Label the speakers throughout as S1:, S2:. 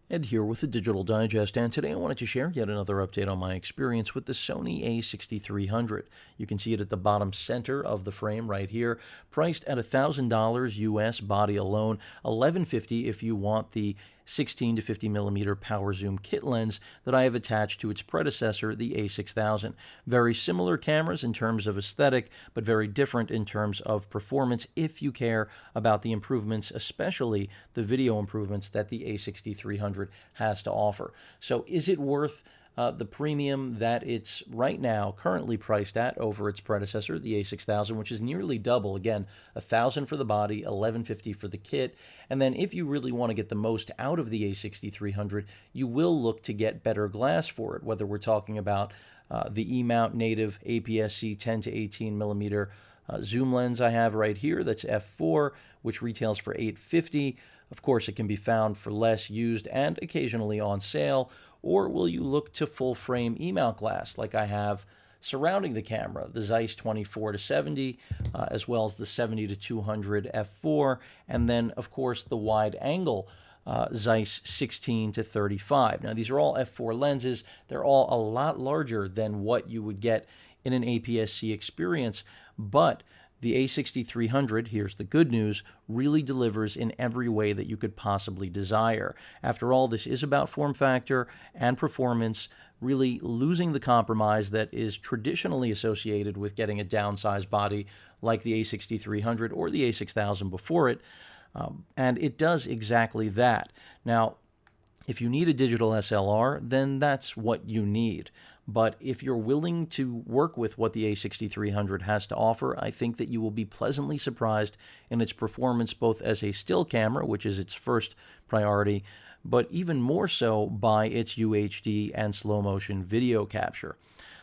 S1: Ed here with the Digital Digest, and today I wanted to share yet another update on my experience with the Sony A6300. You can see it at the bottom center of the frame right here, priced at $1,000 US body alone, $1,150 if you want the 16 to 50 millimeter power zoom kit lens that I have attached to its predecessor, the A6000. Very similar cameras in terms of aesthetic, but very different in terms of performance if you care about the improvements, especially the video improvements that the A6300 has to offer. So is it worth the premium that it's right now currently priced at over its predecessor, the A6000, which is nearly double? Again, $1,000 for the body, $1,150 for the kit. And then if you really want to get the most out of the A6300, you will look to get better glass for it, whether we're talking about the E-mount native aps-c 10 to 18 millimeter zoom lens I have right here, that's f4, which retails for $850. Of course, it can be found for less, used, and occasionally on sale. Or will you look to full frame E-mount glass like I have surrounding the camera, the Zeiss 24 to 70, as well as the 70 to 200 f4, and then, of course, the wide angle Zeiss 16 to 35. Now, these are all f4 lenses. They're all a lot larger than what you would get in an aps-c experience, but the A6300, here's the good news, really delivers in every way that you could possibly desire. After all, this is about form factor and performance, really losing the compromise that is traditionally associated with getting a downsized body like the A6300 or the A6000 before it, and it does exactly that. Now, if you need a digital SLR, then that's what you need. But if you're willing to work with what the A6300 has to offer, I think that you will be pleasantly surprised in its performance, both as a still camera, which is its first priority, but even more so by its UHD and slow motion video capture.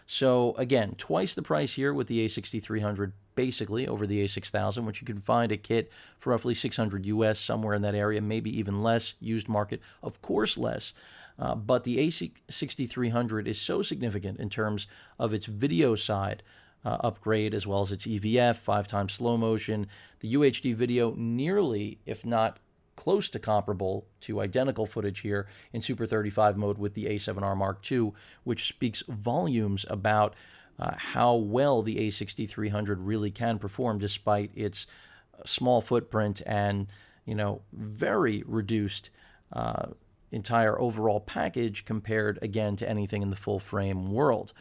S1: So again, twice the price here with the A6300 basically over the A6000, which you can find a kit for roughly $600 US, somewhere in that area, maybe even less, used market, of course less. But the A6300 is so significant in terms of its video side upgrade, as well as its EVF, 5x slow motion, the UHD video nearly, if not close to comparable to identical footage here in Super 35 mode with the A7R Mark II, which speaks volumes about how well the A6300 really can perform despite its small footprint and, very reduced entire overall package compared, again, to anything in the full frame world.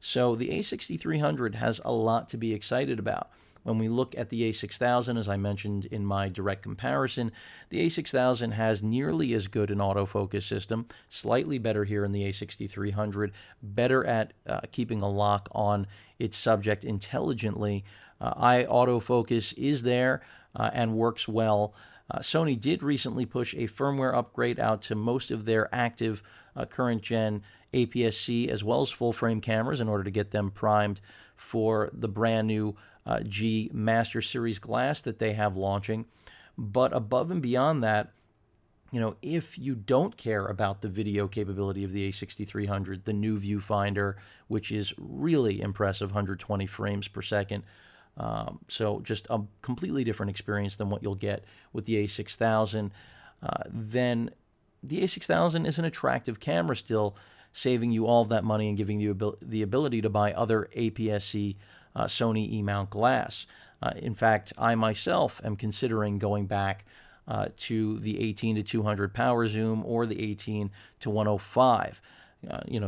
S1: So the A6300 has a lot to be excited about. When we look at the A6000, as I mentioned in my direct comparison, the A6000 has nearly as good an autofocus system, slightly better here in the A6300, better at keeping a lock on its subject intelligently. Eye autofocus is there and works well. Sony did recently push a firmware upgrade out to most of their active current-gen aps-c as well as full-frame cameras in order to get them primed for the brand new G Master Series glass that they have launching. But above and beyond that, if you don't care about the video capability of the A6300, the new viewfinder, which is really impressive, 120 frames per second, so just a completely different experience than what you'll get with the A6000, then the A6000 is an attractive camera still, saving you all of that money and giving you the ability to buy other aps-c Sony E-mount glass. In fact, I myself am considering going back to the 18 to 200 power zoom or the 18 to 105.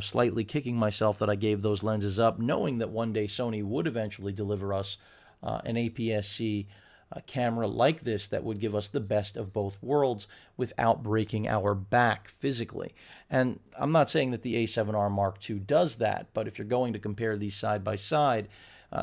S1: Slightly kicking myself that I gave those lenses up, knowing that one day Sony would eventually deliver us an aps-c camera like this that would give us the best of both worlds without breaking our back physically. And I'm not saying that the A7R Mark II does that, but if you're going to compare these side by side,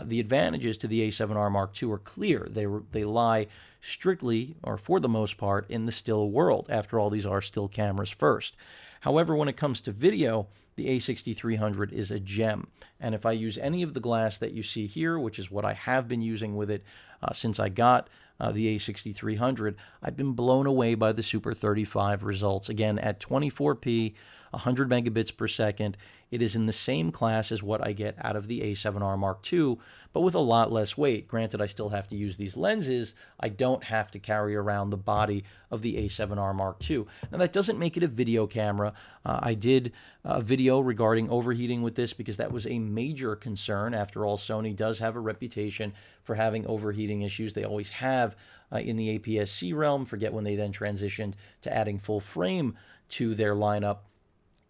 S1: the advantages to the A7R Mark II are clear. They lie strictly, or for the most part, in the still world. After all, these are still cameras first. However, when it comes to video, the A6300 is a gem. And if I use any of the glass that you see here, which is what I have been using with it since I got the A6300, I've been blown away by the Super 35 results. Again, at 24p, 100 megabits per second. It is in the same class as what I get out of the A7R Mark II, but with a lot less weight. Granted, I still have to use these lenses. I don't have to carry around the body of the A7R Mark II. Now, that doesn't make it a video camera. I did a video regarding overheating with this because that was a major concern. After all, Sony does have a reputation for having overheating issues. They always have in the aps-c realm. Forget when they then transitioned to adding full frame to their lineup.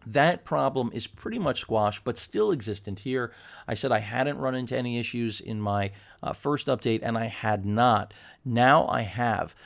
S1: That problem is pretty much squashed, but still existent here. I said I hadn't run into any issues in my first update, and I had not. Now I have.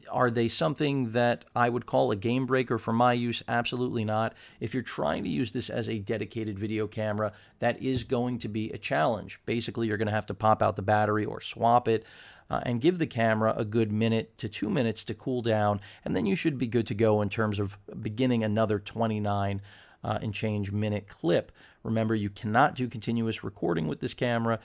S1: Are they something that I would call a game breaker for my use? Absolutely not. If you're trying to use this as a dedicated video camera, that is going to be a challenge. Basically, you're going to have to pop out the battery or swap it. And give the camera a good minute to 2 minutes to cool down, and then you should be good to go in terms of beginning another 29 and change minute clip. Remember, you cannot do continuous recording with this camera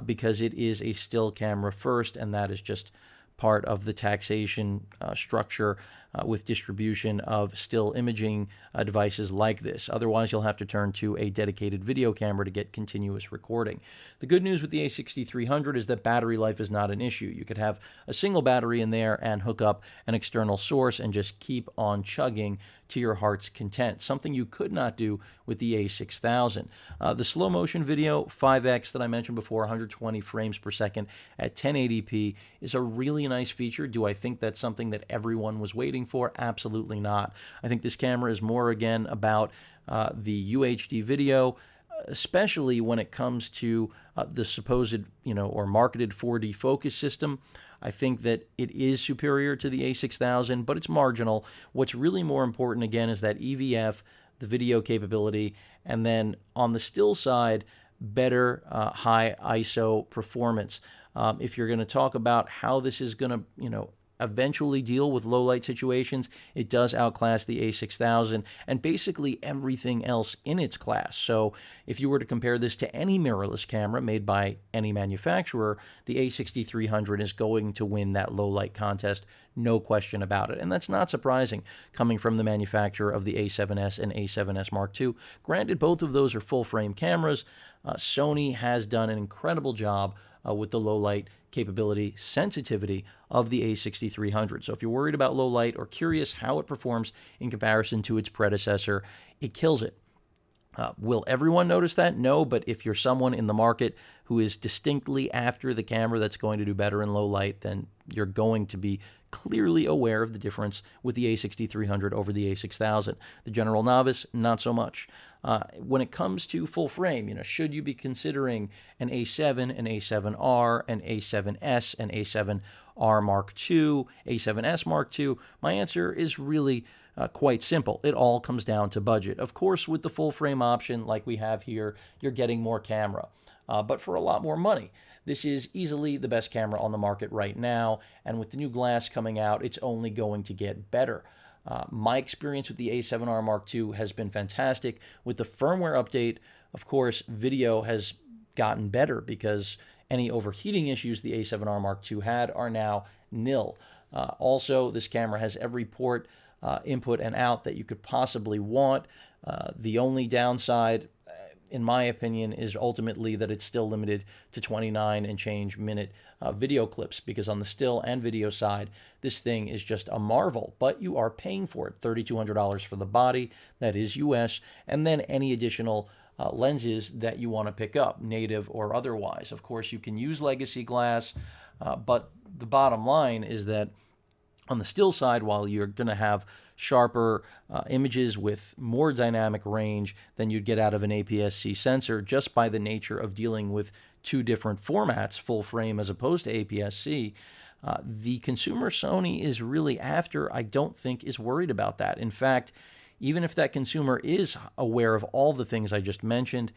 S1: because it is a still camera first, and that is just part of the taxation structure with distribution of still imaging devices like this. Otherwise, you'll have to turn to a dedicated video camera to get continuous recording. The good news with the A6300 is that battery life is not an issue. You could have a single battery in there and hook up an external source and just keep on chugging to your heart's content, something you could not do with the A6000. The slow motion video, 5x that I mentioned before, 120 frames per second at 1080p, is a really nice feature. Do I think that's something that everyone was waiting for? Absolutely not. I think this camera is more, again, about the UHD video, especially when it comes to the supposed, or marketed 4D focus system. I think that it is superior to the A6000, but it's marginal. What's really more important, again, is that EVF, the video capability, and then on the still side, better high ISO performance. If you're going to talk about how this is going to, eventually deal with low light situations, it does outclass the A6000 and basically everything else in its class. So if you were to compare this to any mirrorless camera made by any manufacturer, the A6300 is going to win that low light contest, no question about it. And that's not surprising coming from the manufacturer of the A7S and A7S Mark II. Granted, both of those are full frame cameras. Sony has done an incredible job with the low light capability, sensitivity of the A6300. So if you're worried about low light or curious how it performs in comparison to its predecessor, it kills it. Will everyone notice that? No, but if you're someone in the market who is distinctly after the camera that's going to do better in low light, then you're going to be clearly aware of the difference with the A6300 over the A6000. The general novice, not so much. When it comes to full frame, should you be considering an A7, an A7R, an A7S, an A7R Mark II, A7S Mark II? My answer is really quite simple. It all comes down to budget. Of course, with the full frame option like we have here, you're getting more camera, but for a lot more money. This is easily the best camera on the market right now, and with the new glass coming out, it's only going to get better. My experience with the A7R Mark II has been fantastic. With the firmware update, of course, video has gotten better because any overheating issues the A7R Mark II had are now nil. Also, this camera has every port, input and out that you could possibly want. The only downside, in my opinion, is ultimately that it's still limited to 29 and change minute video clips, because on the still and video side, this thing is just a marvel, but you are paying for it. $3,200 for the body, that is US, and then any additional lenses that you want to pick up, native or otherwise. Of course, you can use legacy glass, but the bottom line is that on the still side, while you're going to have sharper images with more dynamic range than you'd get out of an aps-c sensor, just by the nature of dealing with two different formats, full frame as opposed to aps-c, the consumer Sony is really after, I don't think, is worried about that. In fact, even if that consumer is aware of all the things I just mentioned,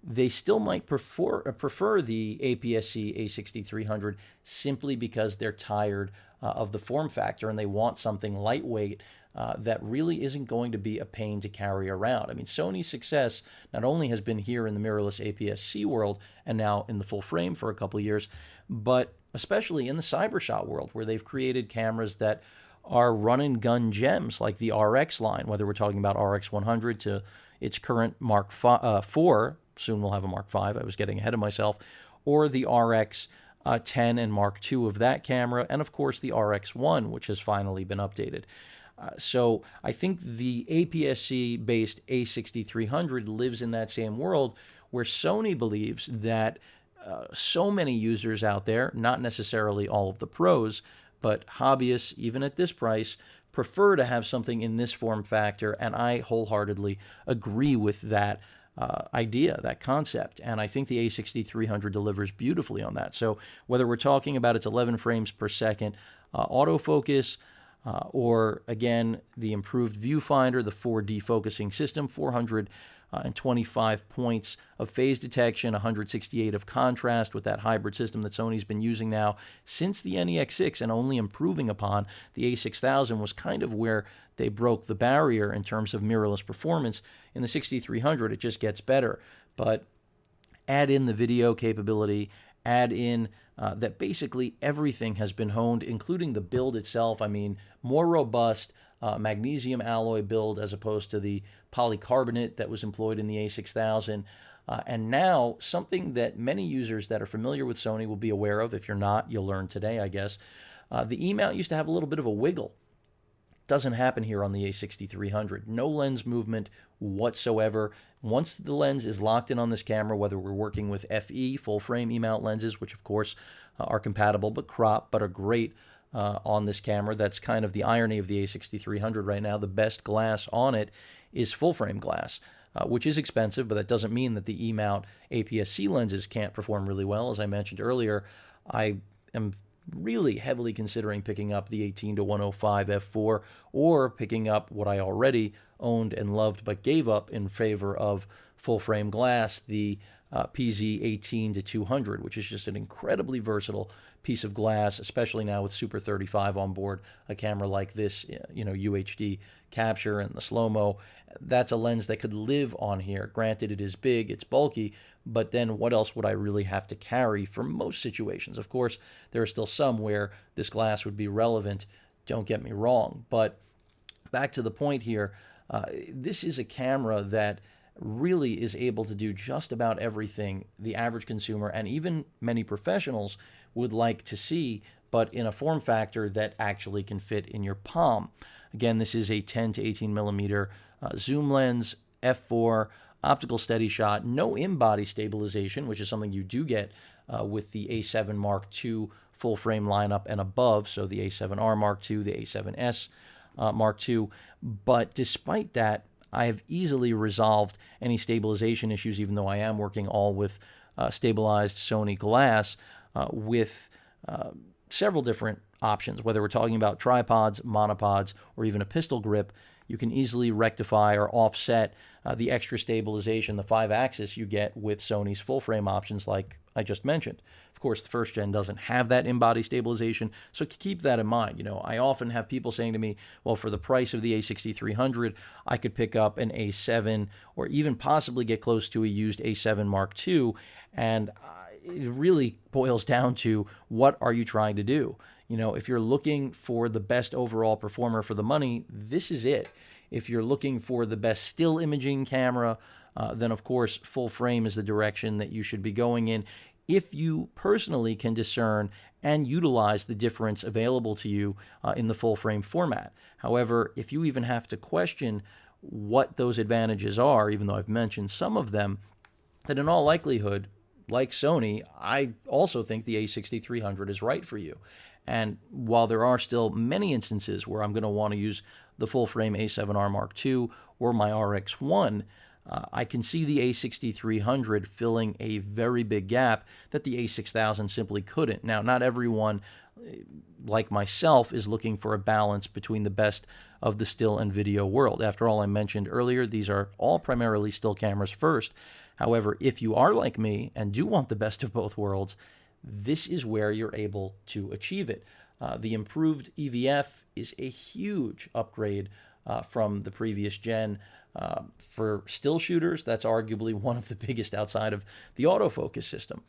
S1: they still might prefer the aps-c A6300 simply because they're tired of the form factor and they want something lightweight that really isn't going to be a pain to carry around. I mean, Sony's success not only has been here in the mirrorless aps-c world and now in the full frame for a couple of years, but especially in the cybershot world, where they've created cameras that are run-and-gun gems like the RX line, whether we're talking about RX 100 to its current Mark 4, soon we'll have a Mark 5, I was getting ahead of myself, or the RX 10 and Mark 2 of that camera, and of course the RX 1, which has finally been updated. So I think the APS-C based A6300 lives in that same world where Sony believes that so many users out there, not necessarily all of the pros, but hobbyists, even at this price, prefer to have something in this form factor, and I wholeheartedly agree with that idea, that concept, and I think the A6300 delivers beautifully on that. So whether we're talking about its 11 frames per second autofocus, or again, the improved viewfinder, the 4D focusing system, 425 points of phase detection, 168 of contrast with that hybrid system that Sony's been using now since the NEX6 and only improving upon. The A6000 was kind of where they broke the barrier in terms of mirrorless performance. In the 6300, it just gets better. But add in the video capability, add in that basically everything has been honed, including the build itself. I mean, more robust magnesium alloy build as opposed to the polycarbonate that was employed in the A6000. And now, something that many users that are familiar with Sony will be aware of. If you're not, you'll learn today, I guess. The E-mount used to have a little bit of a wiggle. Doesn't happen here on the A6300. No lens movement whatsoever. Once the lens is locked in on this camera, whether we're working with FE, full frame E-mount lenses, which of course are compatible but crop, but are great on this camera. That's kind of the irony of the A6300 right now. The best glass on it is full frame glass, which is expensive, but that doesn't mean that the E-mount APS-C lenses can't perform really well. As I mentioned earlier, I am really heavily considering picking up the 18-105 f4 or picking up what I already owned and loved but gave up in favor of full frame glass, the PZ 18-200, which is just an incredibly versatile piece of glass, especially now with Super 35 on board, a camera like this, UHD capture and the slow-mo. That's a lens that could live on here. Granted, it is big, it's bulky, but then what else would I really have to carry for most situations? Of course, there are still some where this glass would be relevant, don't get me wrong, but back to the point here, this is a camera that really is able to do just about everything the average consumer and even many professionals would like to see, but in a form factor that actually can fit in your palm. Again, this is a 10 to 18 millimeter zoom lens, f4, optical steady shot, no in-body stabilization, which is something you do get with the A7 Mark II full frame lineup and above, so the A7R Mark II, the A7S Mark II. But despite that, I have easily resolved any stabilization issues, even though I am working all with stabilized Sony glass with several different options, whether we're talking about tripods, monopods, or even a pistol grip. You can easily rectify or offset the extra stabilization, the 5-axis you get with Sony's full-frame options like I just mentioned. Of course, the first gen doesn't have that in-body stabilization, so keep that in mind. I often have people saying to me, well, for the price of the A6300, I could pick up an A7 or even possibly get close to a used A7 Mark II, and it really boils down to what are you trying to do? If you're looking for the best overall performer for the money, this is it. If you're looking for the best still imaging camera, then of course full frame is the direction that you should be going in if you personally can discern and utilize the difference available to you in the full frame format. However, if you even have to question what those advantages are, even though I've mentioned some of them, then in all likelihood, like Sony, I also think the A6300 is right for you. And while there are still many instances where I'm going to want to use the full-frame A7R Mark II or my RX1, I can see the A6300 filling a very big gap that the A6000 simply couldn't. Now, not everyone, like myself, is looking for a balance between the best of the still and video world. After all, I mentioned earlier, these are all primarily still cameras first. However, if you are like me and do want the best of both worlds, this is where you're able to achieve it. The improved EVF is a huge upgrade from the previous gen. For still shooters, that's arguably one of the biggest outside of the autofocus system.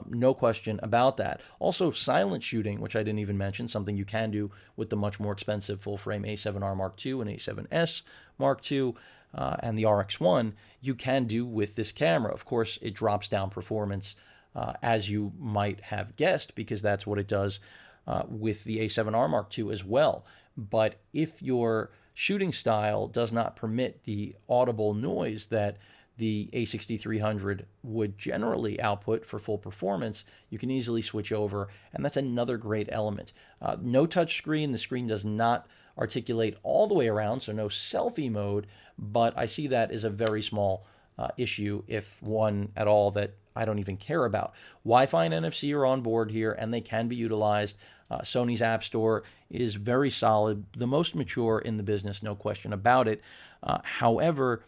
S1: No question about that. Also, silent shooting, which I didn't even mention, something you can do with the much more expensive full-frame A7R Mark II and A7S Mark II and the RX1, you can do with this camera. Of course, it drops down performance as you might have guessed, because that's what it does with the A7R Mark II as well. But if your shooting style does not permit the audible noise that the A6300 would generally output for full performance, you can easily switch over, and that's another great element. No touch screen. The screen does not articulate all the way around, so no selfie mode, but I see that as a very small issue, if one at all, that I don't even care about. Wi-Fi and NFC are on board here, and they can be utilized. Sony's App Store is very solid, the most mature in the business, no question about it. However,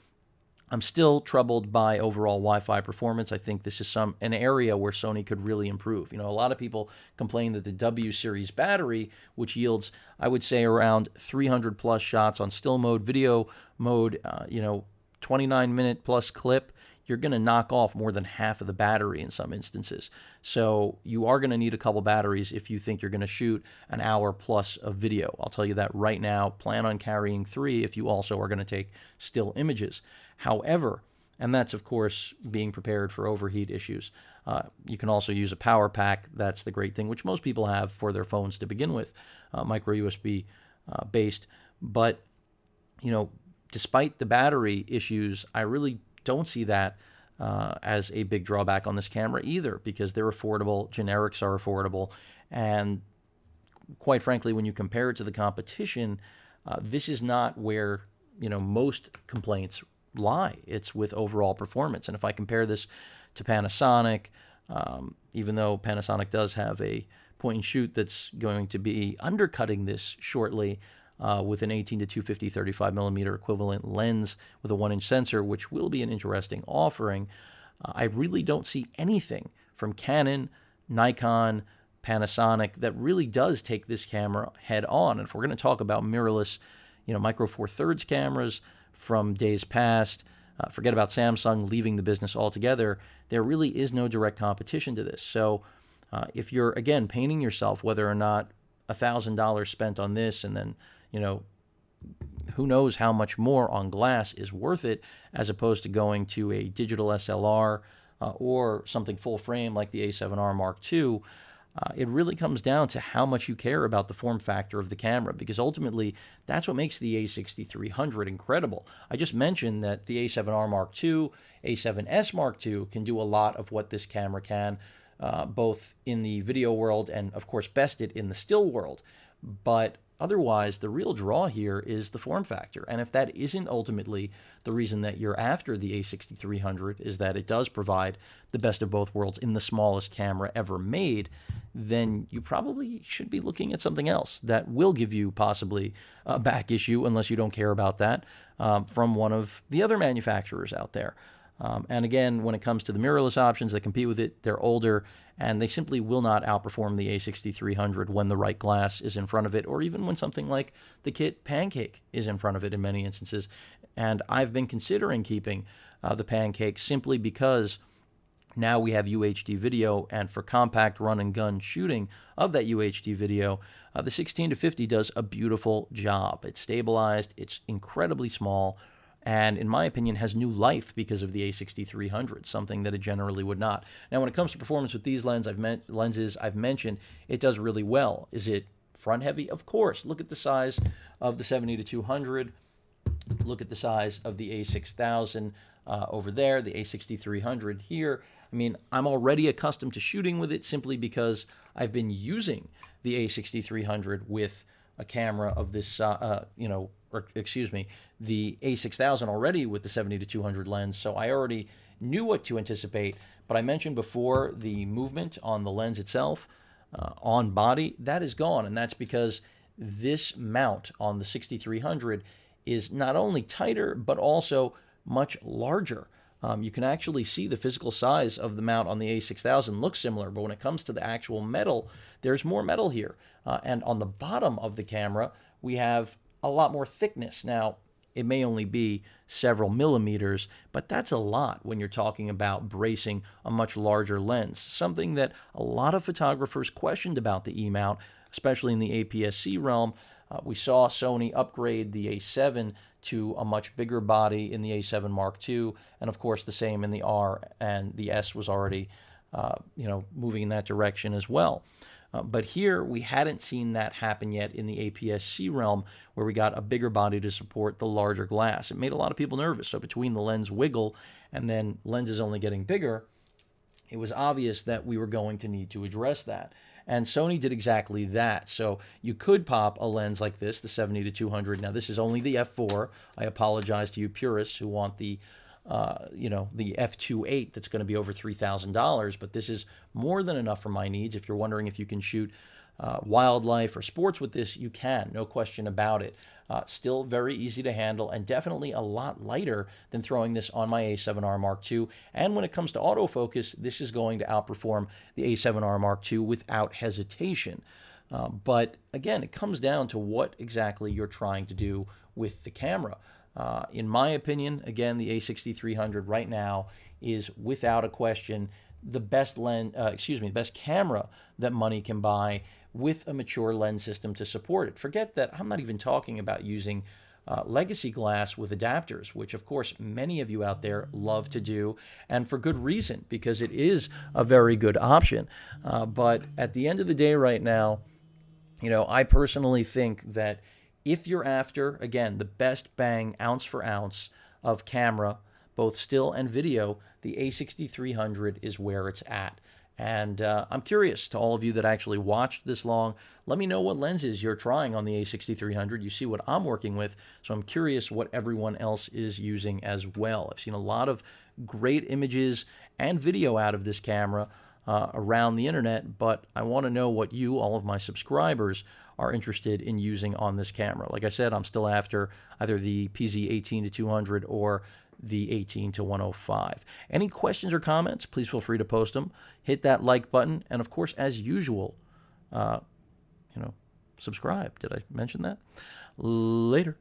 S1: I'm still troubled by overall Wi-Fi performance. I think this is an area where Sony could really improve. You know, a lot of people complain that the W series battery, which yields, I would say, around 300 plus shots on still mode, video mode, 29-minute plus clip, you're going to knock off more than half of the battery in some instances. So you are going to need a couple batteries if you think you're going to shoot an hour plus of video. I'll tell you that right now. Plan on carrying 3 if you also are going to take still images. However, and that's, of course, being prepared for overheat issues. You can also use a power pack. That's the great thing, which most people have for their phones to begin with, micro USB based. But, despite the battery issues, I really don't see that as a big drawback on this camera either, because they're affordable, generics are affordable, and quite frankly, when you compare it to the competition, this is not where most complaints lie. It's with overall performance. And if I compare this to Panasonic, even though Panasonic does have a point and shoot that's going to be undercutting this shortly, with an 18 to 250 35 millimeter equivalent lens with a 1-inch sensor, which will be an interesting offering, I really don't see anything from Canon, Nikon, Panasonic that really does take this camera head on. And if we're going to talk about mirrorless, micro four thirds cameras from days past, forget about Samsung leaving the business altogether, there really is no direct competition to this. So if you're, again, painting yourself whether or not $1,000 spent on this and then who knows how much more on glass is worth it, as opposed to going to a digital SLR or something full frame like the A7R Mark II, it really comes down to how much you care about the form factor of the camera, because ultimately that's what makes the A6300 incredible. I just mentioned that the A7R Mark II, A7S Mark II can do a lot of what this camera can, both in the video world and, of course, bested in the still world. But otherwise, the real draw here is the form factor. And if that isn't ultimately the reason that you're after the A6300, is that it does provide the best of both worlds in the smallest camera ever made, then you probably should be looking at something else that will give you possibly a back issue, unless you don't care about that, from one of the other manufacturers out there. And again, when it comes to the mirrorless options that compete with it, they're older, and they simply will not outperform the A6300 when the right glass is in front of it, or even when something like the kit Pancake is in front of it in many instances. And I've been considering keeping the Pancake simply because now we have UHD video, and for compact run-and-gun shooting of that UHD video, the 16 to 50 does a beautiful job. It's stabilized, it's incredibly small, and in my opinion has new life because of the A6300, something that it generally would not. Now, when it comes to performance with these lenses I've mentioned, it does really well. Is it front heavy? Of course. Look at the size of the 70 to 200. Look at the size of the A6000 over there, the A6300 here. I mean, I'm already accustomed to shooting with it simply because I've been using the A6300 with a camera of this, the A6000 already with the 70 to 200 lens, so I already knew what to anticipate. But I mentioned before the movement on the lens itself, on body, that is gone, and that's because this mount on the 6300 is not only tighter, but also much larger. You can actually see the physical size of the mount on the A6000 looks similar, but when it comes to the actual metal, there's more metal here. And on the bottom of the camera, we have a lot more thickness. Now, it may only be several millimeters, but that's a lot when you're talking about bracing a much larger lens, something that a lot of photographers questioned about the E-mount, especially in the aps-c realm. We saw Sony upgrade the A7 to a much bigger body in the A7 Mark II, and of course the same in the R, and the S was already moving in that direction as well. But here, we hadn't seen that happen yet in the aps-c realm, where we got a bigger body to support the larger glass. It made a lot of people nervous. So between the lens wiggle and then lenses only getting bigger, it was obvious that we were going to need to address that. And Sony did exactly that. So you could pop a lens like this, the 70-200. Now, this is only the f4. I apologize to you purists who want the the f2.8 that's going to be over $3,000, but this is more than enough for my needs. If you're wondering if you can shoot wildlife or sports with this, you can, no question about it. Still very easy to handle and definitely a lot lighter than throwing this on my A7R Mark II. And when it comes to autofocus, this is going to outperform the A7R Mark II without hesitation. But again, it comes down to what exactly you're trying to do with the camera. In my opinion, again, the A6300 right now is without a question the best best camera that money can buy with a mature lens system to support it. Forget that I'm not even talking about using legacy glass with adapters, which of course many of you out there love to do, and for good reason, because it is a very good option. But at the end of the day right now, I personally think that if you're after, again, the best bang ounce for ounce of camera, both still and video, the A6300 is where it's at. And I'm curious to all of you that actually watched this long, let me know what lenses you're trying on the A6300. You see what I'm working with, so I'm curious what everyone else is using as well. I've seen a lot of great images and video out of this camera around the internet, but I want to know what you, all of my subscribers, are interested in using on this camera. Like I said, I'm still after either the PZ18-200 or the 18-105. Any questions or comments, please feel free to post them. Hit that like button, and of course, as usual, subscribe. Did I mention that? Later.